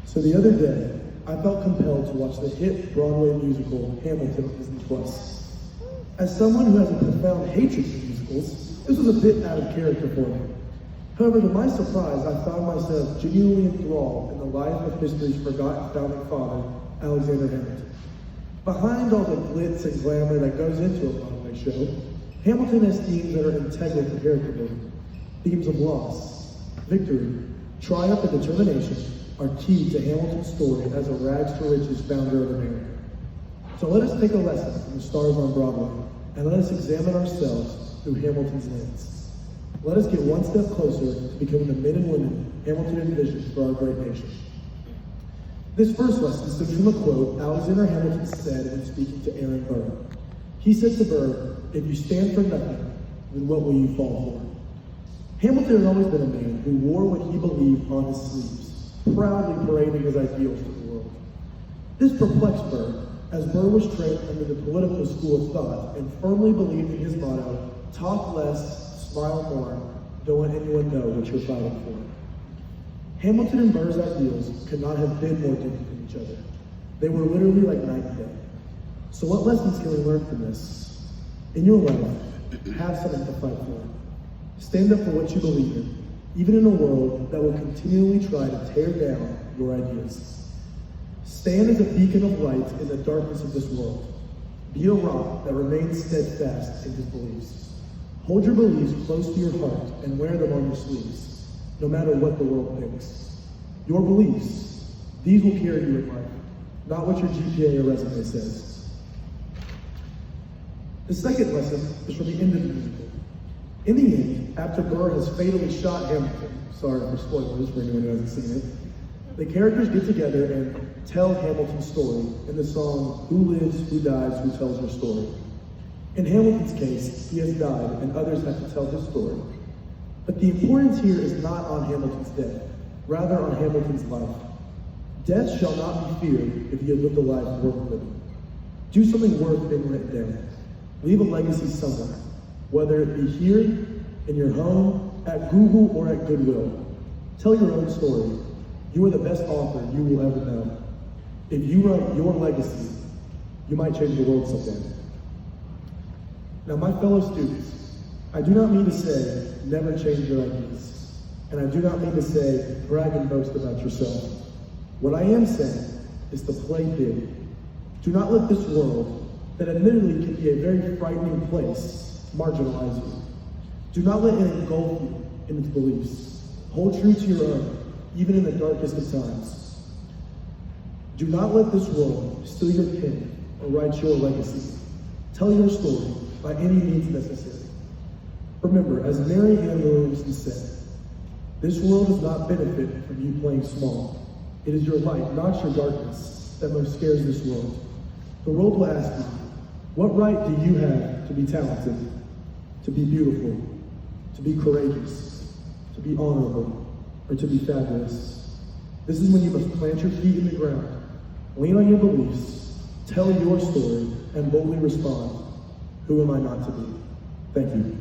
So the other day, I felt compelled to watch the hit Broadway musical Hamilton on Disney Plus. As someone who has a profound hatred for musicals, this was a bit out of character for me. However, to my surprise, I found myself genuinely enthralled in the life of history's forgotten founding father, Alexander Hamilton. Behind all the glitz and glamour that goes into a Broadway show, Hamilton has themes that are integral to character building. Themes of loss, victory, triumph, and determination are key to Hamilton's story as a rags-to-riches founder of America. So let us take a lesson from the stars on Broadway, and let us examine ourselves through Hamilton's lens. Let us get one step closer to becoming the men and women Hamilton envisioned for our great nation. This first lesson stems from a quote Alexander Hamilton said when speaking to Aaron Burr. He said to Burr, "If you stand for nothing, then what will you fall for?" Hamilton had always been a man who wore what he believed on his sleeves, proudly parading his ideals to the world. This perplexed Burr, as Burr was trained under the political school of thought and firmly believed in his motto, talk less, smile more, don't let anyone know what you're fighting for. Hamilton and Burr's ideals could not have been more different from each other. They were literally like night and day. So what lessons can we learn from this? In your life, have something to fight for. Stand up for what you believe in, even in a world that will continually try to tear down your ideas. Stand as a beacon of light in the darkness of this world. Be a rock that remains steadfast in his beliefs. Hold your beliefs close to your heart and wear them on your sleeves, no matter what the world thinks. Your beliefs, these will carry you in life, not what your GPA or resume says. The second lesson is from the end of the musical. In the end, after Burr has fatally shot Hamilton, sorry for spoilers for anyone who hasn't seen it, the characters get together and tell Hamilton's story in the song Who Lives, Who Dies, Who Tells Your Story. In Hamilton's case, he has died and others have to tell his story. But the importance here is not on Hamilton's death, rather on Hamilton's life. Death shall not be feared if you have lived a life worth living. Do something worth being written down. Leave a legacy somewhere, whether it be here, in your home, at Google, or at Goodwill. Tell your own story. You are the best author you will ever know. If you write your legacy, you might change the world someday. Now, my fellow students, I do not mean to say, never change your ideas. And I do not mean to say, brag and boast about yourself. What I am saying is to play big. Do not let this world, that admittedly can be a very frightening place, marginalize you. Do not let it engulf you in its beliefs. Hold true to your own, even in the darkest of times. Do not let this world steal your pen or write your legacy. Tell your story by any means necessary. Remember, as Mary Ann Williamson said, this world does not benefit from you playing small. It is your light, not your darkness, that most scares this world. The world will ask you, what right do you have to be talented, to be beautiful, to be courageous, to be honorable, or to be fabulous? This is when you must plant your feet in the ground, lean on your beliefs, tell your story, and boldly respond, who am I not to be? Thank you.